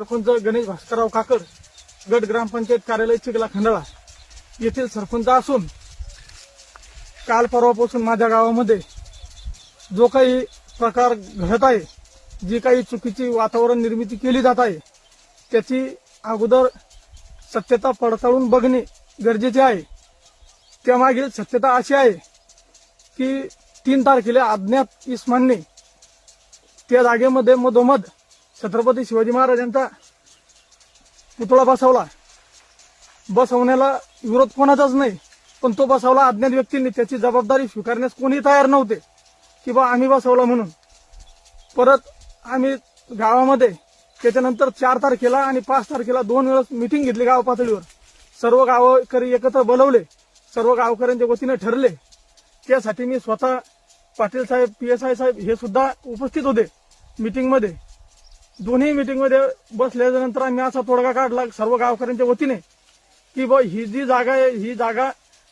सरपंच गणेश भास्करराव काकड, गट ग्रामपंचायत कार्यालय चिखला खंडाळा येथील सरपंच असून काल परवापासून माझ्या गावामध्ये जो काही प्रकार घडत आहे, जी काही चुकीची वातावरण निर्मिती केली जात आहे, त्याची अगोदर सत्यता पडताळून बघणे गरजेचे आहे। त्यामागील सत्यता अशी आहे की 3 तारखेला अज्ञात इस्मांनी त्या जागेमध्ये मधोमध छत्रपती शिवाजी महाराजांचा पुतळा बसवण्याला विरोध कोणाचाच नाही, पण तो बसवला अज्ञात व्यक्तींनी। त्याची जबाबदारी स्वीकारण्यास कोणी तयार नव्हते की बा आम्ही बसवला म्हणून। परत आम्ही गावामध्ये त्याच्यानंतर 4 तारखेला आणि 5 तारखेला 2 वेळेस मीटिंग घेतली गाव पातळीवर। सर्व गावकरी एकत्र बोलवले, सर्व गावकऱ्यांच्या वतीने ठरले। त्यासाठी मी स्वतः पाटील साहेब, PSI साहेब हे सुद्धा उपस्थित होते मीटिंगमध्ये। दोन्ही मीटिंगमध्ये बसल्यानंतर आम्ही असा तोडगा काढला सर्व गावकऱ्यांच्या वतीने की बा ही जी जागा आहे, ही जागा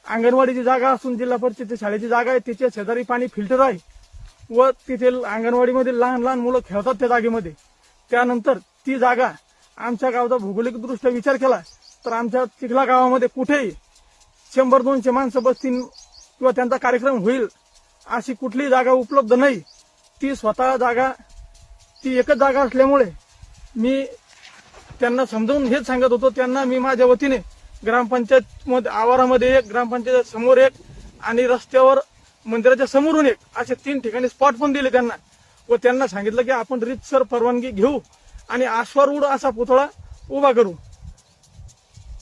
अंगणवाडीची जागा असून जिल्हा परिषदेची शाळेची जागा आहे, तिच्या शेजारी पाणी फिल्टर आहे व तिथे अंगणवाडीमध्ये लहान लहान मुलं खेळतात त्या जागेमध्ये। त्यानंतर ती जागा आमच्या गावाचा भौगोलिकदृष्ट्या विचार केला तर आमच्या चिखला गावामध्ये कुठेही 100-200 माणसं बसतील किंवा त्यांचा कार्यक्रम होईल अशी कुठलीही जागा उपलब्ध नाही। ती स्वतः जागा, ती एकच जागा असल्यामुळे मी त्यांना समजावून हेच सांगत होतो। त्यांना मी माझ्या वतीने ग्रामपंचायत मध्ये आवारामध्ये एक, ग्रामपंचायत समोर एक आणि रस्त्यावर मंदिराच्या समोरून एक, असे 3 ठिकाणी स्पॉट पण दिले त्यांना व त्यांना सांगितलं की आपण रीतसर परवानगी घेऊ आणि आश्वारूढ असा पुतळा उभा करू।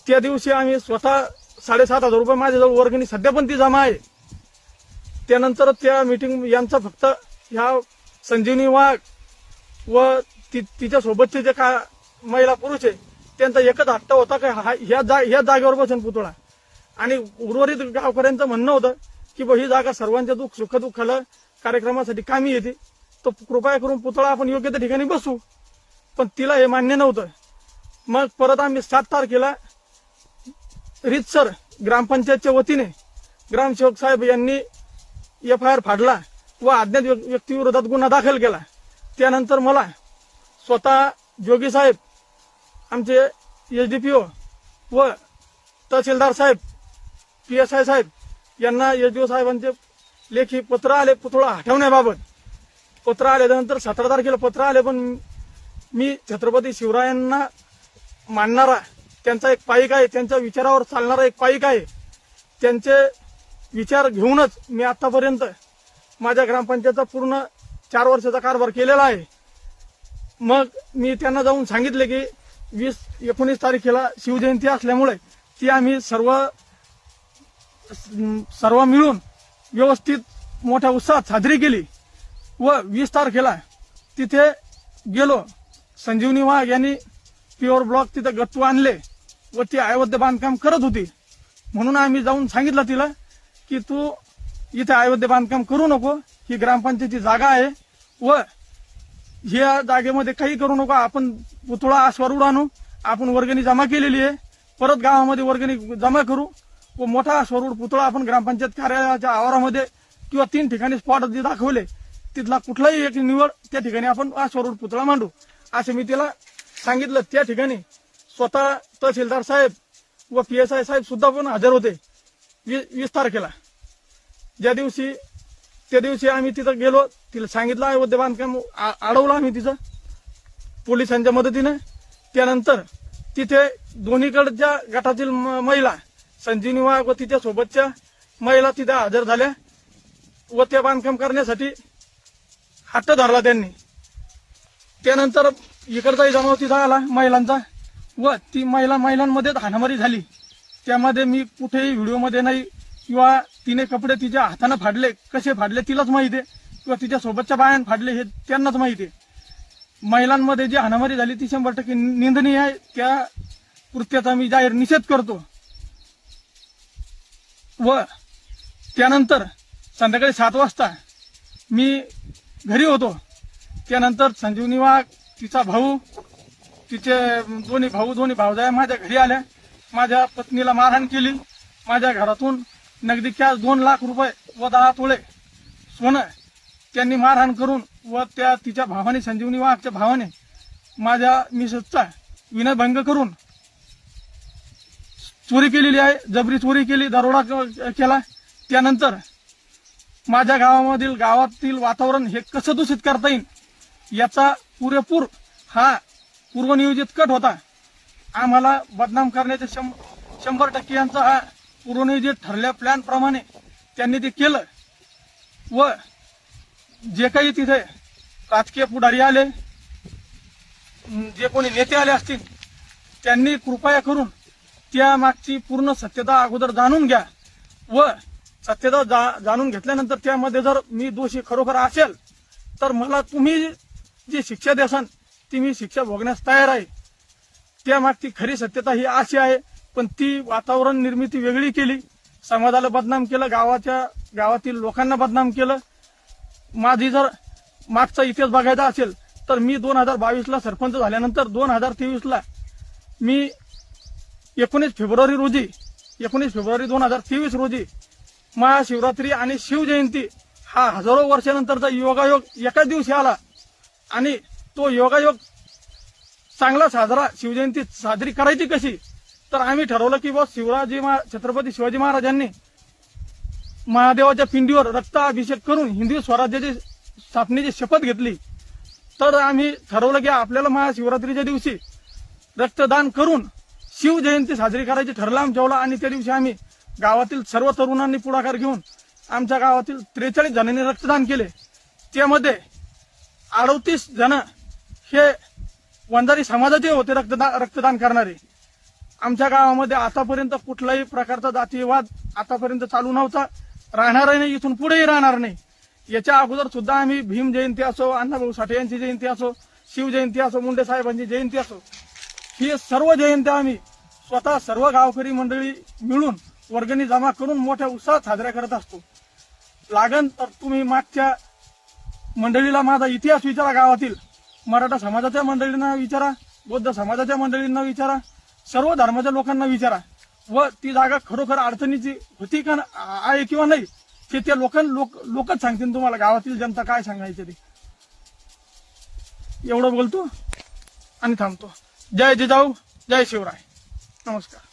त्या दिवशी आम्ही स्वतः 7,500 रुपये माझ्याजवळ वर्गणी सध्या पण ती जमा आहे। त्यानंतर त्या मीटिंग यांचा फक्त ह्या संजीवनी वाघ व तिच्या सोबतचे जे का महिला पुरुष आहे त्यांचा एकच हट्ट होता की ह्या जागेवर बसेल पुतळा, आणि उर्वरित गावकऱ्यांचं म्हणणं होतं की ही जागा सर्वांच्या सुखदुःखाला कार्यक्रमासाठी कामी येते, तर कृपया करून पुतळा आपण योग्य त्या ठिकाणी बसू। पण तिला हे मान्य नव्हतं। मग परत आम्ही 7 तारखेला रीतसर ग्रामपंचायतच्या वतीने ग्रामसेवक साहेब यांनी FIR फाडला व अज्ञात व्यक्तीविरोधात गुन्हा दाखल केला। त्यानंतर मला स्वतः जोगी साहेब, आमचे SDPO व तहसीलदार साहेब, PSI साहेब यांना SDO साहेबांचे लेखी पत्र आले पुतळा हटवण्याबाबत। पत्र आल्यानंतर 17 तारखेला पत्र आले, पण मी छत्रपती शिवरायांना मानणारा त्यांचा एक पाईक आहे, त्यांच्या विचारावर चालणारा एक पाईक आहे। त्यांचे विचार घेऊनच मी आतापर्यंत माझ्या ग्रामपंचायतचा पूर्ण 4 वर्षाचा कारभार केलेला आहे। मग मी त्यांना जाऊन सांगितले की 20-19 तारखेला शिवजयंती असल्यामुळे ती आम्ही सर्व मिळून व्यवस्थित मोठ्या उत्साहात साजरी केली व 20 तारखेला तिथे गेलो। संजीवनी वाघ यांनी प्युअर ब्लॉक तिथे गट्टू आणले व ती अयोध्या बांधकाम करत होती, म्हणून आम्ही जाऊन सांगितलं तिला की तू इथे अयोध्या बांधकाम करू नको, ही ग्रामपंचायतीची जागा आहे व ह्या जागेमध्ये काही करू नको, आपण पुतळा आश्वारूढ आणू, आपण वर्गणी जमा केलेली आहे, परत गावामध्ये वर्गणी जमा करू व मोठा आश्वारूढ पुतळा आपण ग्रामपंचायत कार्यालयाच्या आवारामध्ये किंवा 3 ठिकाणी स्पॉट जे दाखवले तिथला कुठलाही एक निवड त्या ठिकाणी आपण आश्वारूढ पुतळा मांडू असे मी तिला सांगितलं। त्या ठिकाणी स्वतः तहसीलदार साहेब व PSI साहेब सुद्धा पण हजर होते 20 तारखेला। त्या दिवशी आम्ही तिथं गेलो, तिला सांगितलं अयोध्या बांधकाम अडवलं आम्ही तिचं पोलिसांच्या मदतीने। त्यानंतर तिथे दोन्हीकडच्या गटातील महिला संजीवनी वाघ व तिच्या सोबतच्या महिला तिथे हजर झाल्या व त्या बांधकाम करण्यासाठी हट्ट धरला त्यांनी। त्यानंतर इकडचाही जमाव तिथं आला महिलांचा व ती महिलांमध्येच हाणामारी झाली। त्यामध्ये मी कुठेही व्हिडिओमध्ये नाही किंवा तिने कपडे तिच्या हाताने फाडले, कसे फाडले तिलाच माहिती आहे, किंवा तिच्या सोबतच्या बायान फाडले हे त्यांनाच माहिती आहे। महिलांमध्ये जी हाणामारी झाली ती 100% निंदनीय आहे। त्या कृत्याचा मी जाहीर निषेध करतो। व त्यानंतर संध्याकाळी 7 वाजता मी घरी होतो। त्यानंतर संजीवनी वाघ, तिचा भाऊ, तिचे दोन्ही भावजाया माझ्या घरी आल्या। माझ्या पत्नीला मारहाण केली। माझ्या घरातून नगदी कॅश 2 लाख रुपये व 10 तोळे सोनं त्यांनी मारहाण करून व तिच्या भावाने, संजीवनी वाघच्या भावाने माझ्या मिसेसचा विनयभंग करून चोरी केलेली आहे, जबरी चोरी केली, दरोडा केला. त्यानंतर माझ्या गावातील वातावरण हे कसं दूषित करता येईल याचा पुरेपूर हा पूर्वनियोजित कट होता. आम्हाला बदनाम करण्याचे 100% यांचा हा पूर्वनियोजित ठरल्या प्लॅन प्रमाणे त्यांनी ते केलं. व जे काही तिथे राजकीय पुढारी आले, जे कोणी नेते आले असतील, त्यांनी कृपया करून त्या मागची पूर्ण सत्यता अगोदर जाणून घ्या व सत्यता जाणून घेतल्यानंतर त्यामध्ये जर मी दोषी खरोखर असेल तर मला तुम्ही जी शिक्षा द्याल ती मी शिक्षा भोगण्यास तयार आहे. त्यामागची खरी सत्यता ही अशी आहे. पण ती वातावरण निर्मिती वेगळी केली, समाजाला बदनाम केलं, गावातील लोकांना बदनाम केलं. माझी जर मागचा इतिहास बघायचा असेल तर मी 2022ला सरपंच झाल्यानंतर 2023ला मी 19 फेब्रुवारी 2023 रोजी महाशिवरात्री आणि शिवजयंती हा हजारो वर्षानंतरचा योगायोग एकाच दिवशी आला आणि तो योगायोग चांगला शिवजयंती साजरी करायची कशी, तर आम्ही ठरवलं की बस छत्रपती शिवाजी महाराजांनी महादेवाच्या पिंडीवर रक्ताभिषेक करून हिंदवी स्वराज्याची स्थापनेची शपथ घेतली. तर आम्ही ठरवलं की आपल्याला महाशिवरात्रीच्या दिवशी रक्तदान करून शिवजयंती साजरी करायची ठरलं आमच्यावला. आणि त्या दिवशी आम्ही गावातील सर्व तरुणांनी पुढाकार घेऊन आमच्या गावातील 43 जणांनी रक्तदान केले. त्यामध्ये 38 जण हे वंजारी समाजाचे होते रक्तदान करणारे. आमच्या गावामध्ये आतापर्यंत कुठलाही प्रकारचा जातीयवाद आतापर्यंत चालू नव्हता, राहणार नाही, इथून पुढेही राहणार नाही. याच्या अगोदर सुद्धा आम्ही भीम जयंती असो, अण्णाभाऊ साठे यांची जयंती असो, शिवजयंती असो, मुंडे साहेबांची जयंती असो, ही सर्व जयंत्या आम्ही स्वतः सर्व गावकरी मंडळी मिळून वर्गणी जमा करून मोठ्या उत्साहात साजऱ्या करत असतो. लागन तर तुम्ही मागच्या मंडळीला माझा इतिहास विचारा, गावातील मराठा समाजाच्या मंडळींना विचारा, बौद्ध समाजाच्या मंडळींना विचारा, सर्व धर्माच्या लोकांना विचारा व ती जागा खरोखर अडचणीची होती का आहे किंवा नाही ते त्या लोकच सांगतील तुम्हाला. गावातील जनता काय सांगायचे ते. एवढं बोलतो आणि थांबतो. जय जिजाऊ, जय शिवराय, नमस्कार.